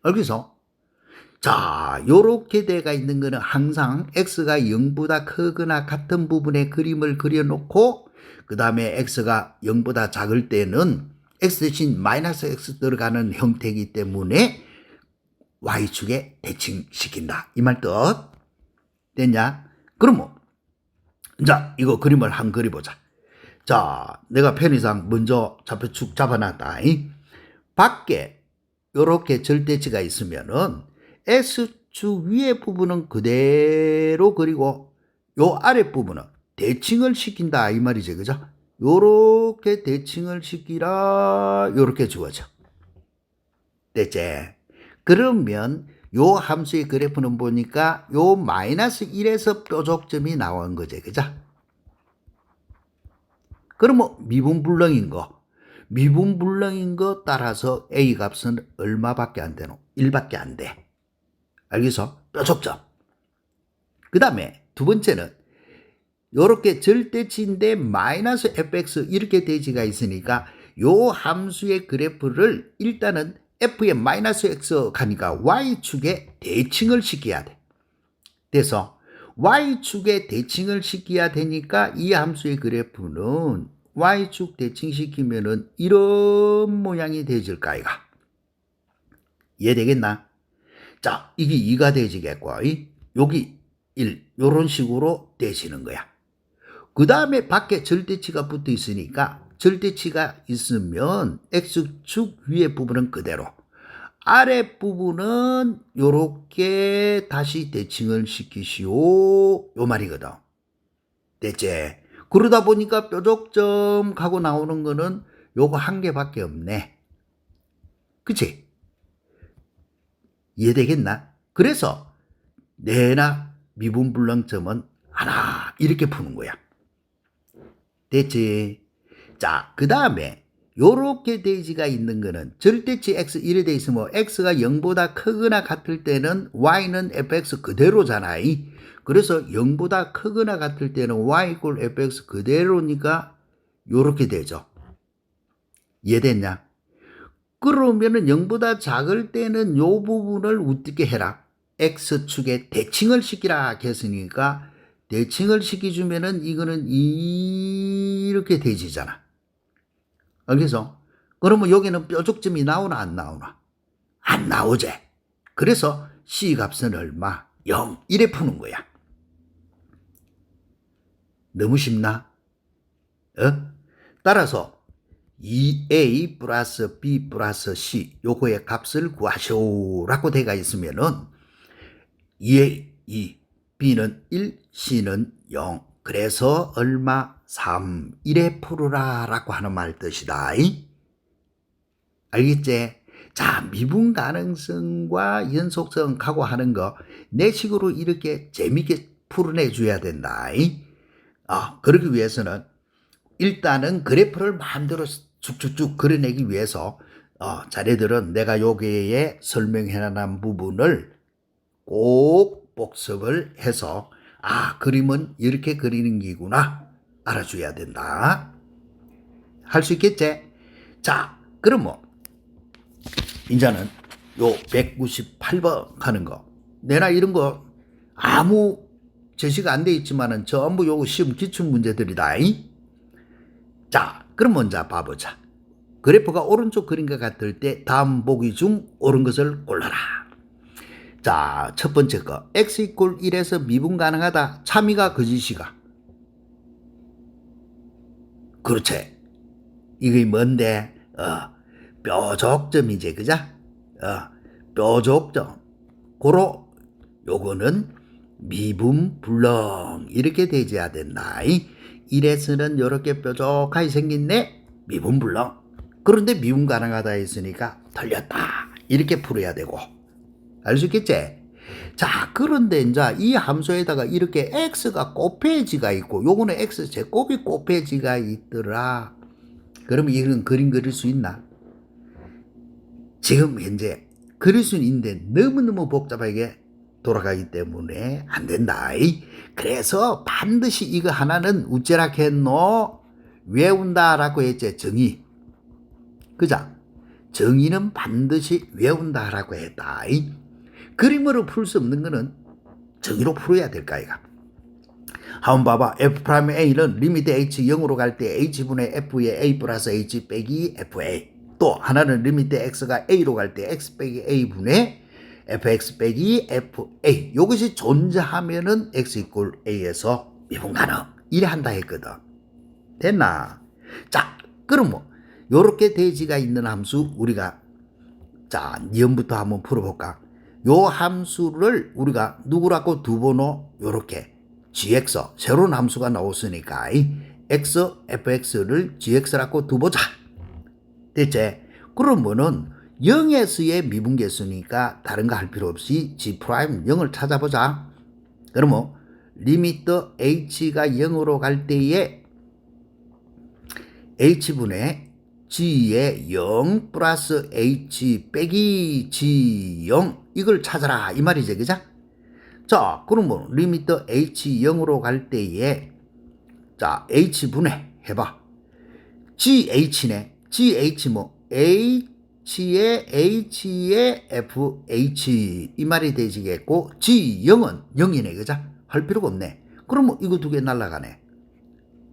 알겠어? 자, 요렇게 돼가 있는 거는 항상 x가 0보다 크거나 같은 부분의 그림을 그려놓고 그 다음에 x가 0보다 작을 때는 x 대신 마이너스 x 들어가는 형태이기 때문에 y축에 대칭시킨다 이 말 뜻 됐냐? 그럼 뭐 자, 이거 그림을 한번 그려보자. 자, 내가 편의상 먼저 좌표축 잡아놨다. 밖에 요렇게 절대치가 있으면은 S축 위에 부분은 그대로 그리고 요 아래 부분은 대칭을 시킨다 이 말이지, 그죠? 요렇게 대칭을 시키라 요렇게 주어져. 됐지? 그러면 요 함수의 그래프는 보니까 요 마이너스 1에서 뾰족점이 나온 거지, 그죠? 그러면 미분불능인 거 따라서 A 값은 얼마밖에 안 되노? 1밖에 안 돼. 알겠어? 뾰족점. 그 다음에 두 번째는 요렇게 절대치인데 마이너스 fx 이렇게 대지가 있으니까 요 함수의 그래프를 일단은 f의 마이너스 x 가니까 y축에 대칭을 시켜야 돼. 그래서 y축에 대칭을 시켜야 되니까 이 함수의 그래프는 y축 대칭시키면은 이런 모양이 되질 까이가. 이해되겠나? 자, 이게 2가 되지겠고, 여기 1, 요런 식으로 되시는 거야. 그 다음에 밖에 절대치가 붙어 있으니까 절대치가 있으면 x축 위에 부분은 그대로, 아래 부분은 요렇게 다시 대칭을 시키시오 요 말이거든. 됐지? 그러다 보니까 뾰족점 하고 나오는 거는 요거 한 개밖에 없네. 그치? 이해되겠나? 그래서 내나 미분불능점은 하나 이렇게 푸는 거야. 됐지? 자, 그 다음에 요렇게 대지가 있는 거는 절대치 x 이래 돼 있으면 x가 0보다 크거나 같을 때는 y는 fx 그대로잖아. 그래서 0보다 크거나 같을 때는 y 이꼴 fx 그대로니까 요렇게 되죠. 이해됐냐? 그러면은 0보다 작을 때는 요 부분을 어떻게 해라? x축에 대칭을 시키라 했으니까 대칭을 시켜주면은 이거는 이렇게 되지잖아. 알겠어? 그러면 여기는 뾰족점이 나오나 안 나오나? 안 나오지. 그래서 C 값은 얼마? 0. 이래 푸는 거야. 너무 쉽나? 따라서 2A 플러스 B 플러스 C 요거의 값을 구하시오라고 돼가 있으면은 2A 2, B는 1, C는 0. 그래서 얼마? 3. 이래 풀으라 라고 하는 말 뜻이다. 알겠지? 자, 미분 가능성과 연속성하고 하는 거 내 식으로 이렇게 재밌게 풀어내 줘야 된다. 그러기 위해서는 일단은 그래프를 마음대로 쭉쭉쭉 그려내기 위해서 자네들은 내가 여기에 설명해 놓은 부분을 꼭 복습을 해서 그림은 이렇게 그리는 기구나 알아줘야 된다. 할 수 있겠지? 자, 그럼 뭐 이제는 요 198번 하는 거 내나 이런 거 아무 제시가 안 돼 있지만은 전부 요거 시험 기출 문제들이다. 자, 그럼 먼저 봐보자. 그래프가 오른쪽 그린 것 같을 때 다음 보기 중 옳은 것을 골라라. 자, 첫 번째 거 x 이꼴 1에서 미분 가능하다. 참이가 거짓이가. 그렇지. 이게 뭔데? 뾰족점이지, 그죠? 뾰족점. 고로 요거는 미분불능 이렇게 되어야 된다. 이래서는 요렇게 뾰족하게 생긴네 미분불능. 그런데 미분 가능하다 했으니까 틀렸다 이렇게 풀어야 되고, 알 수 있겠지? 자, 그런데 이제 이 함수에다가 이렇게 x가 곱해지가 있고 요거는 x 제곱이 곱해지가 있더라. 그럼 이런 그림 그릴 수 있나? 지금 현재 그릴 수는 있는데 너무너무 복잡하게 돌아가기 때문에 안 된다. 그래서 반드시 이거 하나는 우째라겠노 외운다라고 했지. 정의. 그자? 정의는 반드시 외운다라고 했다. 그림으로 풀 수 없는 거는 정의로 풀어야 될까 이가. 한번 봐봐. f'A는 리미트 h 0으로 갈 때 h분의 f의 a 플러스 h 빼기 fa. 또 하나는 리미트 x가 a로 갈 때 x 빼기 a분의 fx 빼기 fa. 이것이 존재하면은 x 이꼴 a에서 미분 가능. 이래 한다 했거든. 됐나? 자, 그럼 뭐 요렇게 대지가 있는 함수 우리가 자, 니은부터 한번 풀어볼까? 요 함수를 우리가 누구라고 두번호 요렇게 gx 새로운 함수가 나왔으니까 x fx를 gx라고 두보자. 됐지? 그러면은 0에서의 미분계수니까 다른 거 할 필요 없이 g' 0을 찾아보자. 그러면 리미트 h가 0으로 갈 때에 h분의 g의 0 플러스 h 빼기 g0 이걸 찾아라 이 말이지, 그죠? 자, 그러면 리미트 h 0으로 갈 때에 자 h분의 해봐 gh네. gh 뭐 h의 fh 이 말이 되시겠고 g0은 0이네, 그죠? 할 필요가 없네. 그러면 이거 두 개 날라가네.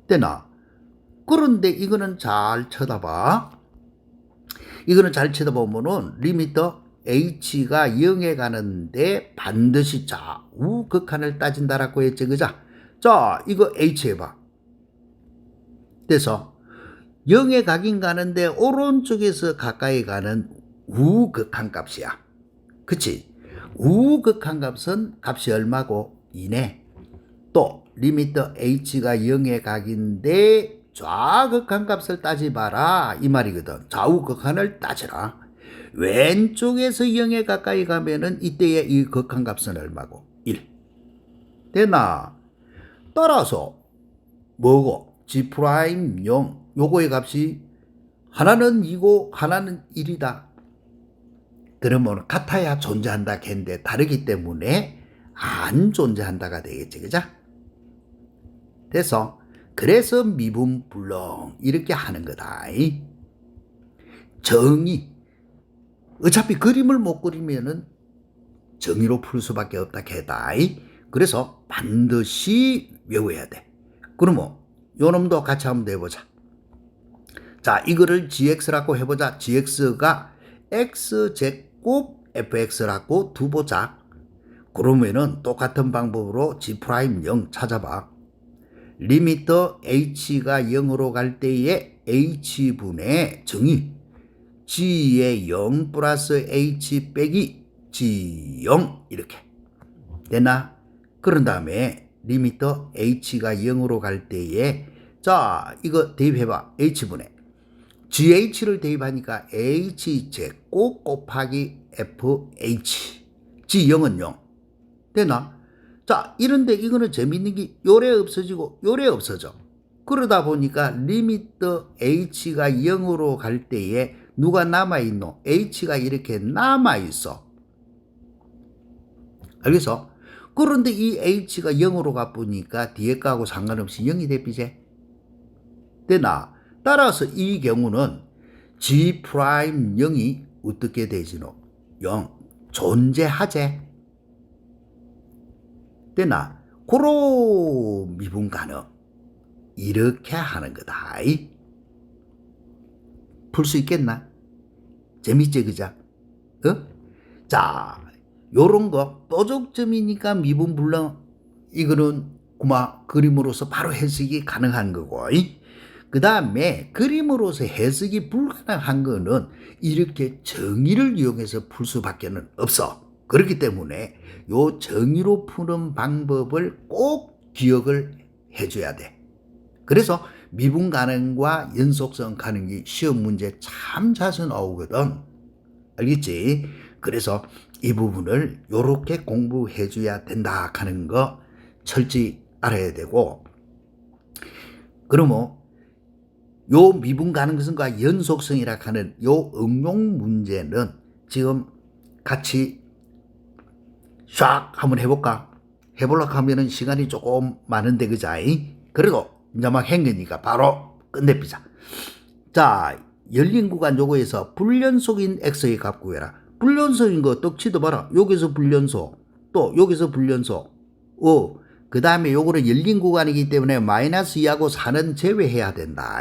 되나? 그런데 이거는 잘 쳐다봐. 이거는 잘 쳐다보면은 리미터 h가 0에 가는데 반드시 좌우 극한을 따진다라고 했지, 그죠? 자, 이거 h 해봐. 그래서 0에 가긴 가는데 오른쪽에서 가까이 가는 우극한 값이야. 그치? 우극한 값은 값이 얼마고? 2네. 또 리미터 h가 0에 가긴데 좌극한 값을 따지봐라 이 말이거든. 좌우극한을 따지라. 왼쪽에서 0에 가까이 가면은 이때의 이 극한 값은 얼마고? 1. 되나? 따라서 뭐고? g'0 요거의 값이 하나는 2고 하나는 1이다. 그러면 같아야 존재한다 했는데 다르기 때문에 안 존재한다가 되겠지, 그죠? 그래서 미분불능 이렇게 하는 거다. 정의. 어차피 그림을 못 그리면은 정의로 풀 수밖에 없다 했다. 그래서 반드시 외워야 돼. 그러면 요놈도 같이 한번 해보자. 자, 이거를 gx라고 해보자. gx가 x제곱 fx라고 두보자. 그러면은 똑같은 방법으로 g'0 찾아봐. 리미터 h가 0으로 갈 때에 h분의 정의 g의 0 플러스 h 빼기 g0 이렇게 되나? 그런 다음에 리미터 h가 0으로 갈 때에 자, 이거 대입해봐. h분의 GH를 대입하니까 H제곱 곱하기 FH. G0은 0. 되나? 자, 이런데 이거는 재밌는 게 요래 없어지고 요래 없어져. 그러다 보니까 리미트 H가 0으로 갈 때에 누가 남아있노? H가 이렇게 남아있어. 알겠어? 그런데 이 H가 0으로 가보니까 뒤에 거하고 상관없이 0이 되비제. 되나? 따라서 이 경우는 G'0이 어떻게 되지노? 0. 존재하제. 되나? 고로 미분 가능. 이렇게 하는 거다. 풀 수 있겠나? 재밌지, 그자? 자, 요런 거, 뾰족점이니까 미분불능, 이거는 그림으로서 바로 해석이 가능한 거고, 그 다음에 그림으로서 해석이 불가능한 거는 이렇게 정의를 이용해서 풀 수밖에 없어. 그렇기 때문에 요 정의로 푸는 방법을 꼭 기억을 해줘야 돼. 그래서 미분 가능과 연속성 가능이 시험 문제 참 자주 나오거든. 알겠지? 그래서 이 부분을 요렇게 공부해 줘야 된다 하는 거 철저히 알아야 되고, 그러면 요 미분 가능성과 연속성이라 하는 요 응용 문제는 지금 같이 샥 한번 해볼까? 해보려고 하면은 시간이 조금 많은데, 그자이? 그래도 이제 막 행거니까 바로 끝내보자. 자, 열린 구간 요거에서 불연속인 x의 값 구해라. 불연속인 거 떡치도 봐라. 여기서 불연속, 또 여기서 불연속. 그 다음에 요거는 열린 구간이기 때문에 마이너스 2하고 4는 제외해야 된다.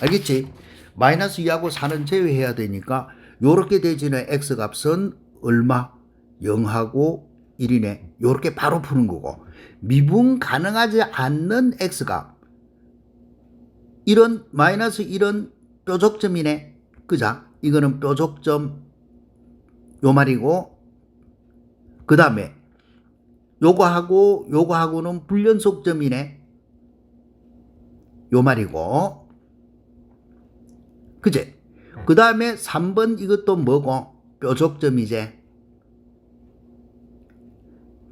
알겠지? 마이너스 2하고 4는 제외해야 되니까 요렇게 되지는 x 값은 얼마? 0하고 1이네. 요렇게 바로 푸는 거고, 미분 가능하지 않는 x값, 이런 마이너스 1은 뾰족점이네. 그자? 이거는 뾰족점 요 말이고, 그 다음에 요거하고는 불연속점이네. 요 말이고, 그제? 그 다음에 3번 이것도 뭐고? 뾰족점이제.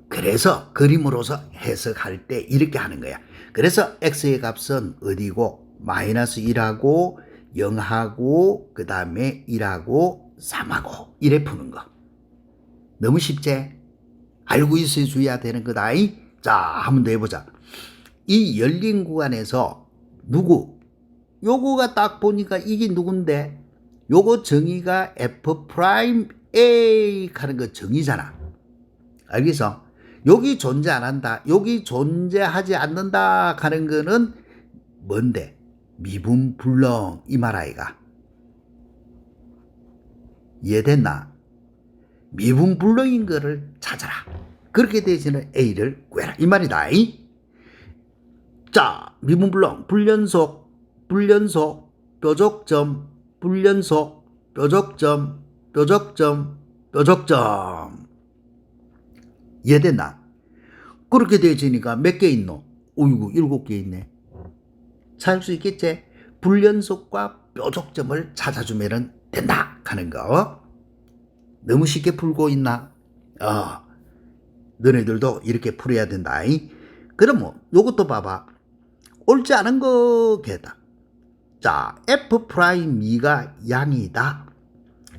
그래서 그림으로서 해석할 때 이렇게 하는 거야. 그래서 x의 값은 어디고? 마이너스 1하고 0하고 그 다음에 1하고 3하고 이래 푸는 거. 너무 쉽지? 알고 있어줘야 되는 거다. 자, 한 번 더 해보자. 이 열린 구간에서 누구? 요거가 딱 보니까 이게 누군데? 요거 정의가 F'A 하는 거 정의잖아. 알겠어? 여기 존재 안 한다, 여기 존재하지 않는다 하는 거는 뭔데? 미분불능 이 말 아이가. 이해됐나? 미분불능인 거를 찾아라. 그렇게 되지는 A를 구해라 이 말이다. 자, 미분불능, 불연속, 뾰족점, 불연속, 뾰족점, 뾰족점. 이해됐나? 그렇게 되어지니까 몇 개 있노? 어이구, 7개 있네. 찾을 수 있겠지? 불연속과 뾰족점을 찾아주면 된다 하는 거. 너무 쉽게 풀고 있나? 너네들도 이렇게 풀어야 된다. 그러면 요것도 봐봐. 옳지 않은 거겠다. 자, F'E가 양이다.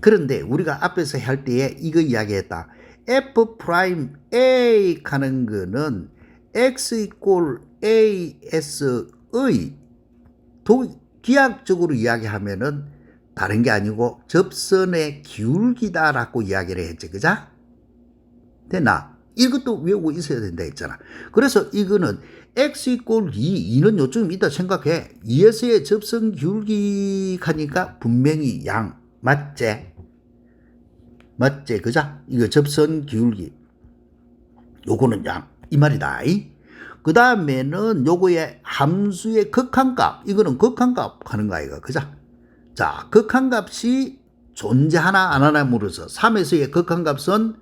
그런데 우리가 앞에서 할 때에 이거 이야기했다. F'A 하는 거는 x = as의 기하학적으로 이야기하면은 다른 게 아니고 접선의 기울기다라고 이야기를 했지, 그자? 됐나? 이것도 외우고 있어야 된다 했잖아. 그래서 이거는 x = 2, 2는 요쯤 있다 생각해. 2에서의 접선 기울기 하니까 분명히 양, 맞지? 맞지? 그자? 이거 접선 기울기. 요거는 양. 이 말이다. 그 다음에는 요거의 함수의 극한값. 이거는 극한값 하는 거 아이가. 그자? 자, 극한값이 존재하나 안 하나 물어서 3에서의 극한값은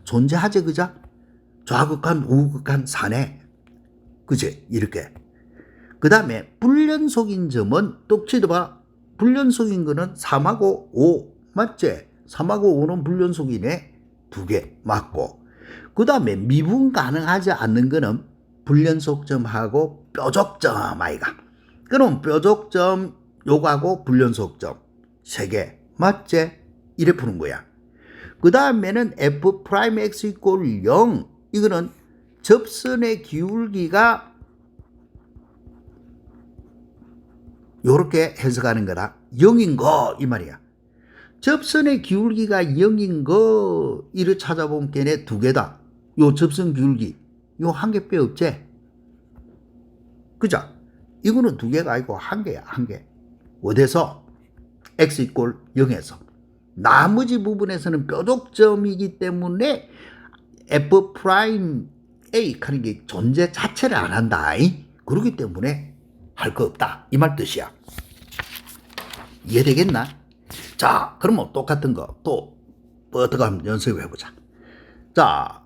존재하지. 그자? 좌극한, 우극한 4네. 그지? 이렇게. 그 다음에 불연속인 점은 똑치도 봐. 불연속인 거는 3하고 5. 맞지? 3하고 5는 불연속이네. 2개 맞고. 그 다음에 미분 가능하지 않는 거는 불연속점하고 뾰족점 아이가. 그럼 뾰족점 요거하고 불연속점 3개 맞지? 이래 푸는 거야. 그 다음에는 F'X = 0. 이거는 접선의 기울기가 요렇게 해석하는 거다. 0인 거 이 말이야. 접선의 기울기가 0인 거 이를 찾아보면 걔네 2개다. 요 접선 기울기 요 1개 빼 없지? 그죠? 이거는 2개가 아니고 1개야. 1개. 어디서? x = 0에서. 나머지 부분에서는 뾰족점이기 때문에 F'A 하는 게 존재 자체를 안 한다. 그렇기 때문에 할 거 없다. 이 말 뜻이야. 이해되겠나? 자, 그러면 똑같은 거 또 어떻게 한번 연습해 보자. 자,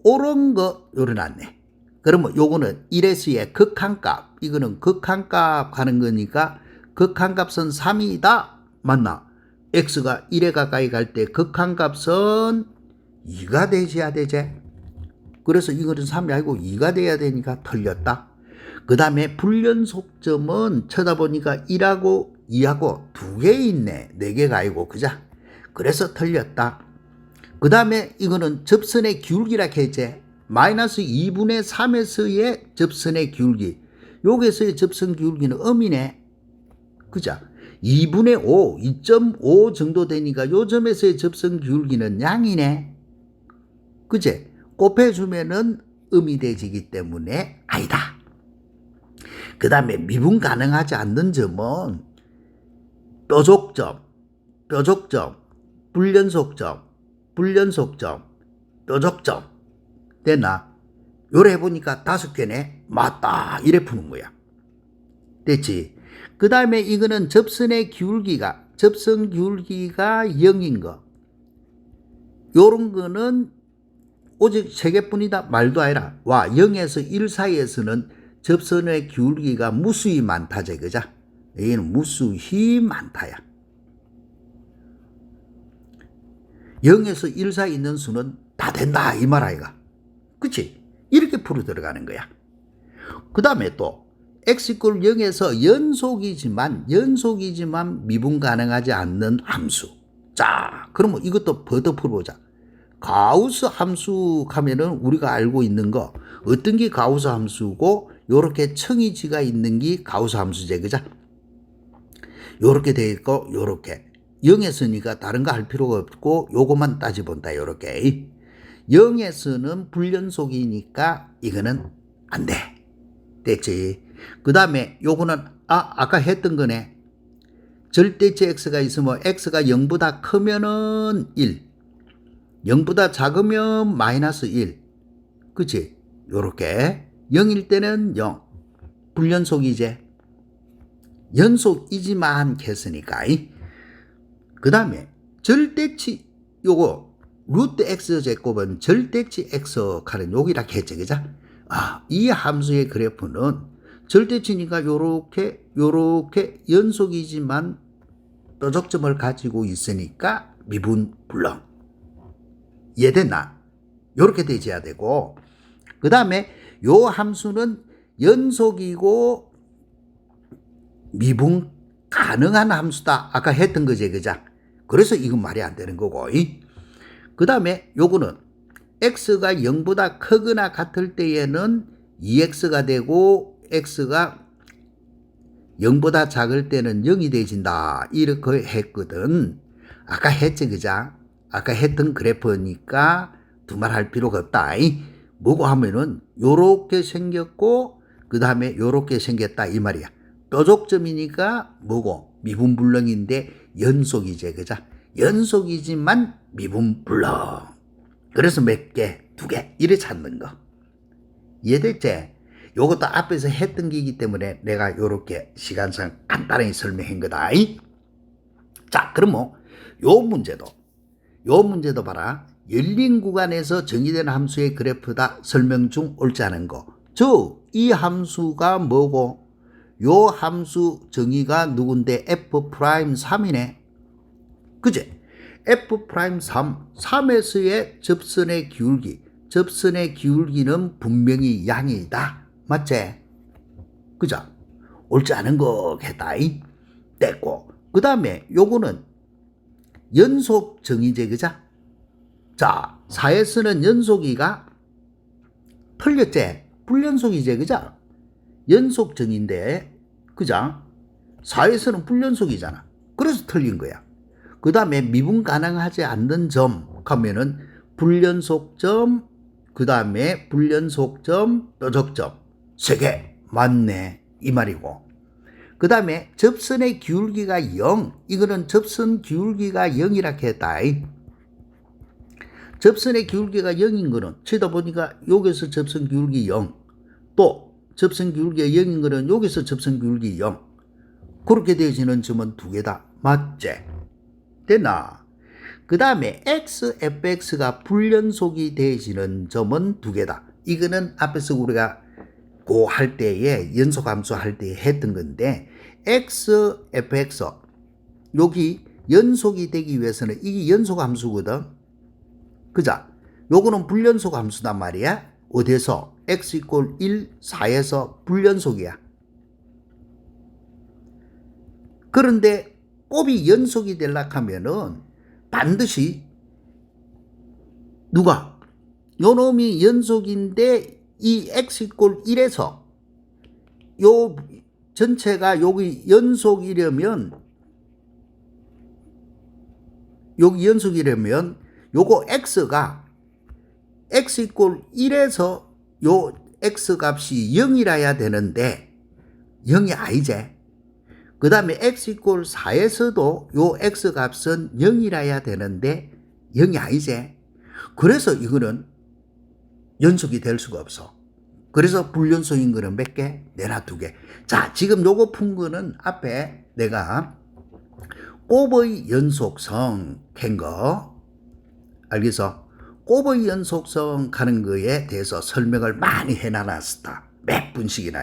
옳은 거 요래놨네. 그러면 요거는 1S의 극한값. 이거는 극한값 가는 거니까 극한값은 3이다. 맞나? X가 1에 가까이 갈 때 극한값은 2가 되셔야 되지. 그래서 이거는 3이 아니고 2가 돼야 되니까 틀렸다. 그 다음에 불연속점은 쳐다보니까 1하고 2하고 2개 있네. 4개가 아니고, 그죠? 그래서 틀렸다. 그 다음에 이거는 접선의 기울기라 했지. 마이너스 2분의 3에서의 접선의 기울기. 여기서의 접선 기울기는 음이네. 그죠? 2분의 5, 2.5 정도 되니까 요 점에서의 접선 기울기는 양이네. 그제? 곱해주면은 음이 되지기 때문에 아니다. 그 다음에 미분 가능하지 않는 점은 뾰족점, 불연속점, 뾰족점. 됐나? 요래 해보니까 5개네. 맞다. 이래 푸는 거야. 됐지? 그 다음에 이거는 접선 기울기가 0인 거. 요런 거는 오직 3개뿐이다. 말도 아니라. 0에서 1 사이에서는 접선의 기울기가 무수히 많다제. 그죠? 여기는 무수히 많다야. 0에서 1 사이 있는 수는 다 된다. 이 말 아이가. 그치? 이렇게 풀어 들어가는 거야. 그 다음에 또 x 이퀄 0에서 연속이지만 미분 가능하지 않는 함수. 자, 그러면 이것도 더 풀어보자. 가우스 함수 하면은 우리가 알고 있는 거 어떤 게 가우스 함수고 요렇게 청이지가 있는 게 가우스 함수제. 그죠? 요렇게 돼 있고 요렇게 0에서니까 다른 거 할 필요가 없고 요것만 따져본다. 요렇게 0에서는 불연속이니까 이거는 안 돼. 됐지? 그 다음에 요거는 아까 했던 거네. 절대치 x가 있으면 x가 0보다 크면은 1, 0보다 작으면 마이너스 1. 그치? 요렇게 0일 때는 0. 불연속이제. 연속이지만 했으니까. 그 다음에 절대치 요거 루트 x 제곱은 절대치 x 하는 여기라 했지. 그죠? 이 함수의 그래프는 절대치니까 요렇게 연속이지만 뾰족점을 가지고 있으니까 미분불능. 이해됐나? 요렇게 되셔야 되고, 그 다음에 요 함수는 연속이고 미분 가능한 함수다. 아까 했던 거지. 그죠? 그래서 이건 말이 안 되는 거고. 그 다음에 요거는 x가 0보다 크거나 같을 때에는 2x가 되고 x가 0보다 작을 때는 0이 되진다. 이렇게 했거든. 아까 했지. 그죠? 아까 했던 그래프니까 두말 할 필요가 없다. 뭐고 하면은 요렇게 생겼고 그 다음에 요렇게 생겼다. 이 말이야. 뾰족점이니까 뭐고? 미분불능인데 연속이지. 그죠? 연속이지만 미분불능. 그래서 몇 개? 2개. 이래 찾는 거. 이해됐지? 요것도 앞에서 했던 게이기 때문에 내가 요렇게 시간상 간단하게 설명한 거다. 자, 그럼 요 문제도 봐라. 열린 구간에서 정의된 함수의 그래프다. 설명 중 옳지 않은 거. 이 함수가 뭐고? 요 함수 정의가 누군데? F'3이네. 그제? F'3, 3에서의 접선의 기울기는 분명히 양이다. 맞지? 그죠? 옳지 않은 거겠다. 됐고. 그 다음에 요거는 연속 정의제. 그죠? 자, 4에서는 연속이가 틀렸지? 불연속이제. 그죠? 연속 정의인데, 그죠? 4에서는 불연속이잖아. 그래서 틀린 거야. 그 다음에 미분 가능하지 않는 점 하면은 불연속점, 그 다음에 불연속점, 뾰족점 3개 맞네 이 말이고, 그 다음에 접선의 기울기가 0. 이거는 접선 기울기가 0이라 했다. 접선의 기울기가 0인 거는 치다 보니까 여기서 접선 기울기 0, 또 접선 기울기가 0인 거는 여기서 접선 기울기 0. 그렇게 되어지는 점은 두 개다. 맞지? 됐나? 그 다음에 x, fx가 불연속이 되어지는 점은 두 개다. 이거는 앞에서 우리가 고 할 때에 연속함수 할 때 했던 건데 x, fx 여기 연속이 되기 위해서는 이게 연속함수거든. 그자? 요거는 불연속함수단 말이야. 어디에서? x 이퀄 1, 4에서 불연속이야. 그런데 곱이 연속이 되려고 하면은 반드시 누가? 요 놈이 연속인데 이 x 이퀄 1에서 요 전체가 여기 연속이려면 요거 x가 x 이퀄 1에서 요 x 값이 0이라야 되는데 0이 아니지. 그 다음에 x 이퀄 4에서도 요 x 값은 0이라야 되는데 0이 아니지. 그래서 이거는 연속이 될 수가 없어. 그래서 불연속인 거는 몇 개? 내나 두 개. 자, 지금 요거 푼 거는 앞에 내가 곱의 연속성 캔 거. 알겠어? 곱의 연속성 가는 거에 대해서 설명을 많이 해놔놨었다. 몇 분씩이나.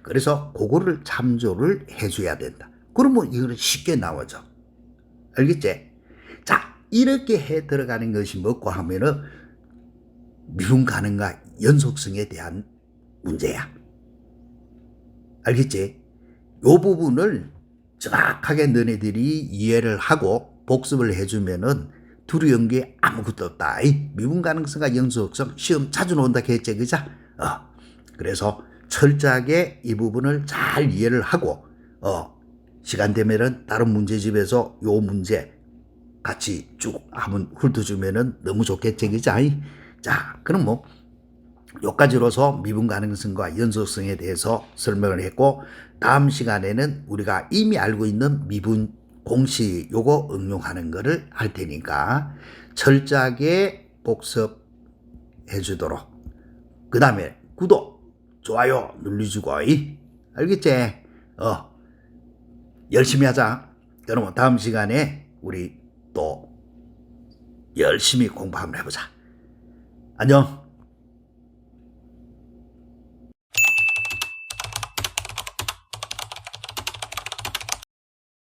그래서 그거를 참조를 해줘야 된다. 그러면 이거는 쉽게 나와져. 알겠지? 자, 이렇게 해 들어가는 것이 뭐고 하면은 미분 가능과 연속성에 대한 문제야. 알겠지? 요 부분을 정확하게 너네들이 이해를 하고 복습을 해주면은 두려운 게 아무것도 없다. 미분 가능성과 연속성 시험 자주 나온다 했지, 그자? 그래서 철저하게 이 부분을 잘 이해를 하고 시간 되면은 다른 문제집에서 요 문제 같이 쭉 한번 훑어주면은 너무 좋겠지, 그자? 자, 그럼 뭐 요까지로서 미분 가능성과 연속성에 대해서 설명을 했고, 다음 시간에는 우리가 이미 알고 있는 미분 공식 요거 응용하는 거를 할 테니까 철저하게 복습해 주도록. 그 다음에 구독, 좋아요 눌러주고. 알겠지? 열심히 하자. 그러면 다음 시간에 우리 또 열심히 공부 한번 해보자. 안녕.